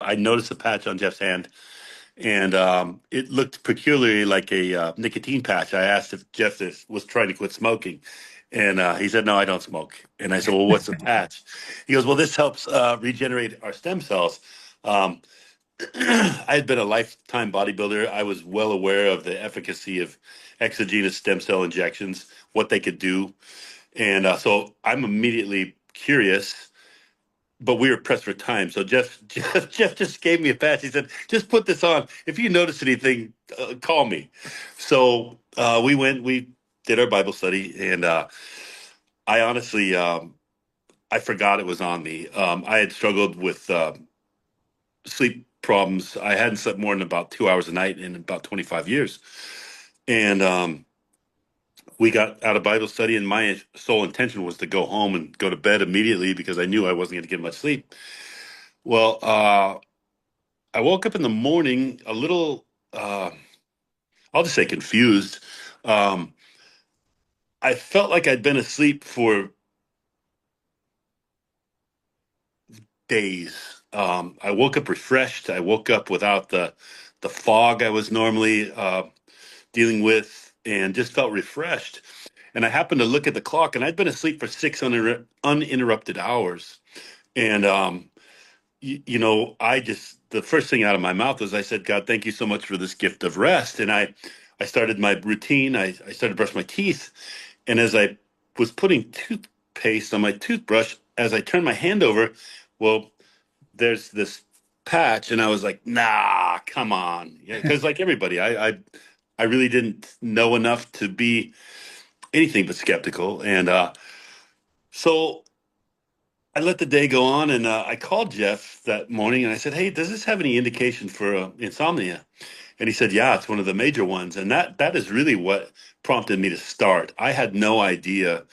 I noticed a patch on Jeff's hand, and it looked peculiarly like a nicotine patch. I asked if was trying to quit smoking, and he said, "No, I don't smoke." And I said, "Well, what's the patch?" He goes, "Well, this helps regenerate our stem cells." Um, I had been a lifetime bodybuilder. I was well aware of the efficacy of exogenous stem cell injections, what they could do, and so I'm immediately curious, but we were pressed for time. So Jeff just gave me a patch. He said, "Just put this on. If you notice anything, call me." So we did our Bible study, and I honestly, I forgot it was on me. I had struggled with sleep problems. I hadn't slept more than about 2 hours a night in about 25 years, and we got out of Bible study, and my sole intention was to go home and go to bed immediately because I knew I wasn't going to get much sleep. Well, I woke up in the morning a little, I'll just say confused. Um, I felt like I'd been asleep for days. I woke up refreshed. I woke up without the fog I was normally dealing with, and just felt refreshed. And I happened to look at the clock, and I'd been asleep for six uninterrupted hours. And I just the first thing out of my mouth was I said, "God, thank you so much for this gift of rest." And I started my routine. I started to brush my teeth, and as I was putting toothpaste on my toothbrush, as I turned my hand over, well, there's this patch, and I was like, "Nah, come on," yeah, because like everybody, I really didn't know enough to be anything but skeptical, and so I let the day go on, and I called Jeff that morning, and I said, "Hey, does this have any indication for insomnia?" And he said, "Yeah, it's one of the major ones." And that is really what prompted me to start. I had no idea.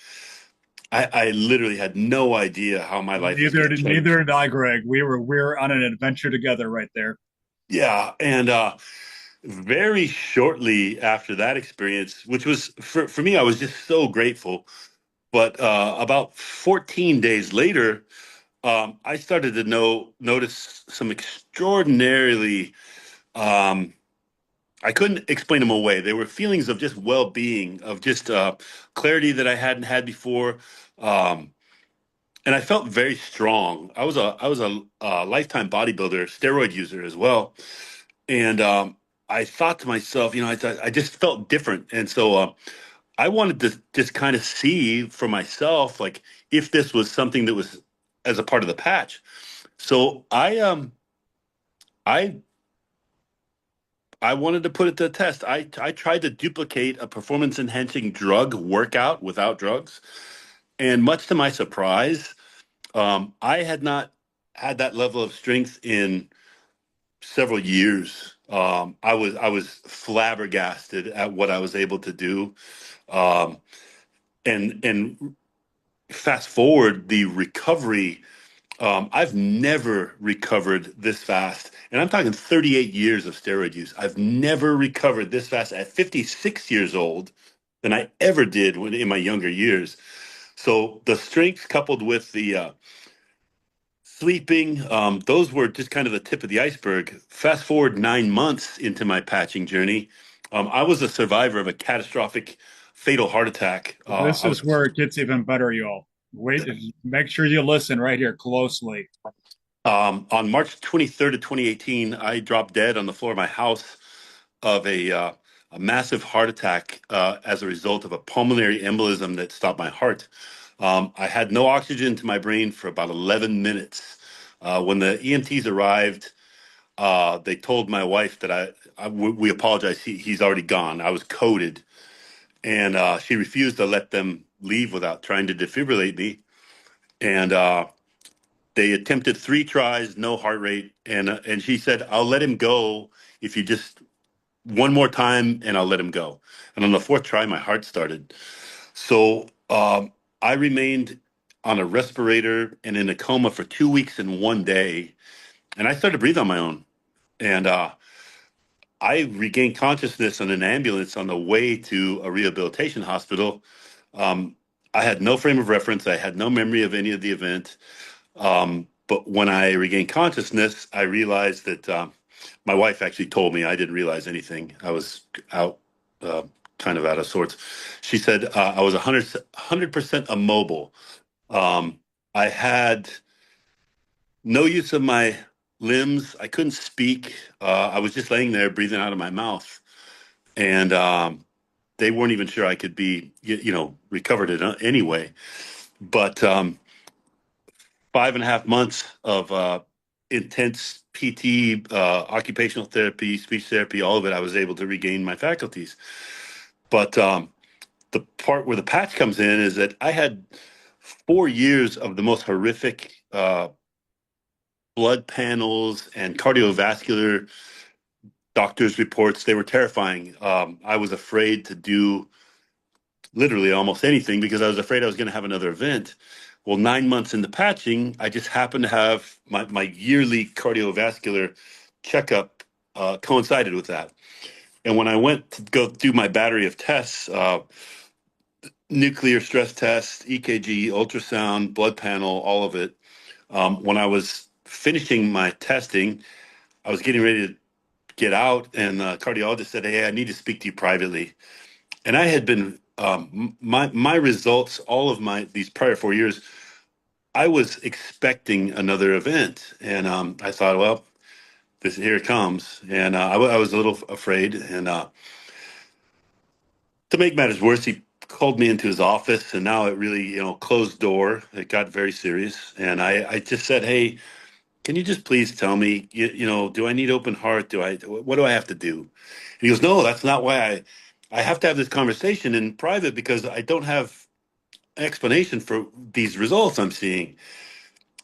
I literally had no idea how my life was going to change. Neither did I, Greg. We're on an adventure together right there. Yeah, and very shortly after that experience, which was for me, I was just so grateful. But about 14 days later, I started to notice some extraordinarily um, I couldn't explain them away. They were feelings of just well-being, of just clarity that I hadn't had before, um, and I felt very strong. I was a lifetime bodybuilder, steroid user as well, and I thought to myself, I just felt different, and so I wanted to just kind of see for myself, like if this was something that was as a part of the patch. So I I wanted to put it to the test. I tried to duplicate a performance enhancing drug workout without drugs. And much to my surprise, I had not had that level of strength in several years. I was flabbergasted at what I was able to do. Um, and fast forward the recovery. I've never recovered this fast. And I'm talking 38 years of steroid use. I've never recovered this fast at 56 years old than I ever did in my younger years. So the strength coupled with the sleeping, those were just kind of the tip of the iceberg. Fast forward 9 months into my patching journey. I was a survivor of a catastrophic fatal heart attack. This I is was where it gets even better, y'all. Wait, make sure you listen right here closely. On March 23rd of 2018, I dropped dead on the floor of my house of a massive heart attack as a result of a pulmonary embolism that stopped my heart. I had no oxygen to my brain for about 11 minutes. When the EMTs arrived, they told my wife that we apologize. He's already gone. I was coded, and she refused to let them leave without trying to defibrillate me. And they attempted three tries, no heart rate, and she said, "I'll let him go if you just one more time, and I'll let him go." And on the fourth try, my heart started. So I remained on a respirator and in a coma for 2 weeks and one day, and I started to breathe on my own. And I regained consciousness in an ambulance on the way to a rehabilitation hospital. Um, I had no frame of reference. I had no memory of any of the event. But when I regained consciousness, I realized that my wife actually told me. I didn't realize anything. I was out, uh, kind of out of sorts. She said I was 100% immobile. Um, I had no use of my limbs. I couldn't speak. I was just laying there breathing out of my mouth. And they weren't even sure I could be, recovered in any way. But 5.5 months of intense PT, occupational therapy, speech therapy, all of it, I was able to regain my faculties. But the part where the patch comes in is that I had 4 years of the most horrific blood panels and cardiovascular doctors' reports. They were terrifying. I was afraid to do literally almost anything because I was afraid I was going to have another event. Well, 9 months into patching, I just happened to have my yearly cardiovascular checkup coincided with that. And when I went to go do my battery of tests, nuclear stress test, EKG, ultrasound, blood panel, all of it, when I was finishing my testing, I was getting ready to get out, and the cardiologist said, "Hey, I need to speak to you privately." And I had been my results, all of my these prior 4 years, I was expecting another event, and I thought, well, this here it comes, and I was a little afraid. And to make matters worse, he called me into his office, and now it really, closed door. It got very serious, and I just said, "Hey, can you just please tell me, do I need open heart? What do I have to do?" And he goes, "No, that's not why I have to have this conversation in private because I don't have explanation for these results I'm seeing."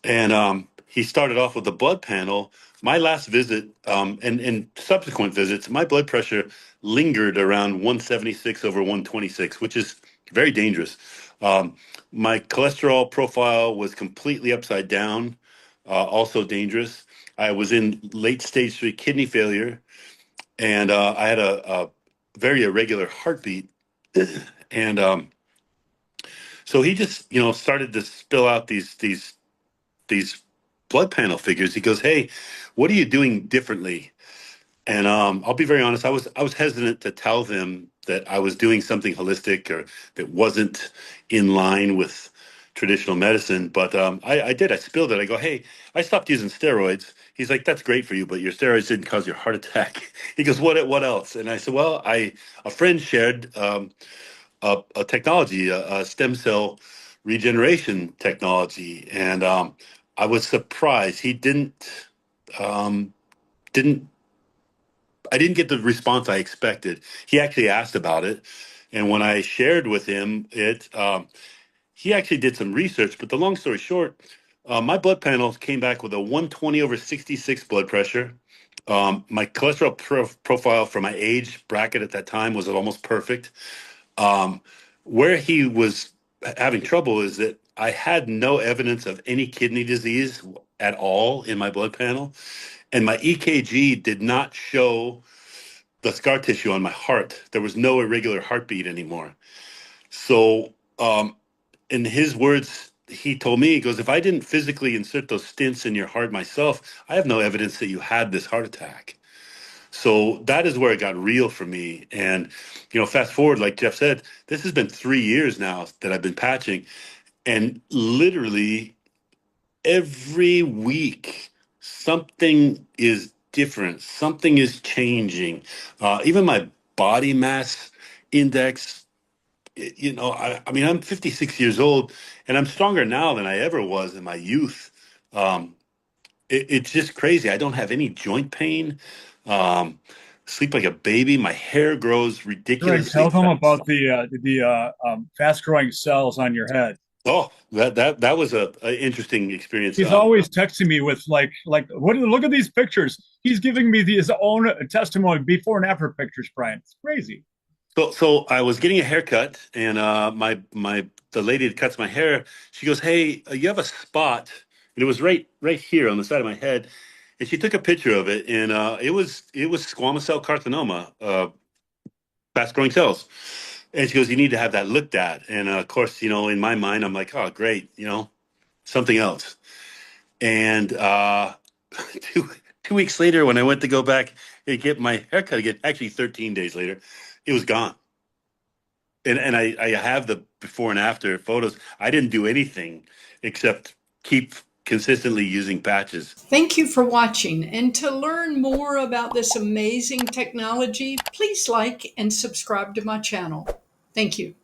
And he started off with the blood panel. My last visit, and subsequent visits, my blood pressure lingered around 176 over 126, which is very dangerous. Um, my cholesterol profile was completely upside down, also dangerous. I was in late stage 3 kidney failure, and I had a very irregular heartbeat. And so he just, started to spill out these blood panel figures. He goes, "Hey, what are you doing differently?" And I'll be very honest. I was hesitant to tell them that I was doing something holistic or that wasn't in line with traditional medicine. But I did. I spilled it. I go, "Hey, I stopped using steroids." He's like, "That's great for you, but your steroids didn't cause your heart attack." He goes, "What else?" And I said, "Well, a friend shared a technology, a stem cell regeneration technology," and I was surprised he um, didn't. I didn't get the response I expected. He actually asked about it, and when I shared with him he actually did some research. But the long story short, my blood panel came back with a 120 over 66 blood pressure. My cholesterol profile for my age bracket at that time was almost perfect. Um, where he was having trouble is that I had no evidence of any kidney disease at all in my blood panel, and my EKG did not show the scar tissue on my heart. There was no irregular heartbeat anymore. So, in his words, he told me, he goes, "If I didn't physically insert those stents in your heart myself, I have no evidence that you had this heart attack." So that is where it got real for me. And, fast forward, like Jeff said, this has been 3 years now that I've been patching. And literally every week, something is different, something is changing. Even my body mass index, I mean, I'm 56 years old and I'm stronger now than I ever was in my youth. Um, it's just crazy. I don't have any joint pain. Um, Sleep like a baby. My hair grows Greg, ridiculously tell them fast. about the fast growing cells on your head. Oh, that was a interesting experience. He's always texting me with like what look at these pictures. He's giving me his own testimony before and after pictures, Brian. It's crazy. So I was getting a haircut, and my the lady that cuts my hair, she goes, "Hey, you have a spot," and it was right here on the side of my head, and she took a picture of it, and it was squamous cell carcinoma, fast growing cells. And she goes, "You need to have that looked at." And of course, in my mind, I'm like, "Oh, great, something else." And two, 2 weeks later, when I went to go back and get my haircut again, actually 13 days later, it was gone. And I have the before and after photos. I didn't do anything except keep consistently using patches. Thank you for watching. And to learn more about this amazing technology, please like and subscribe to my channel. Thank you.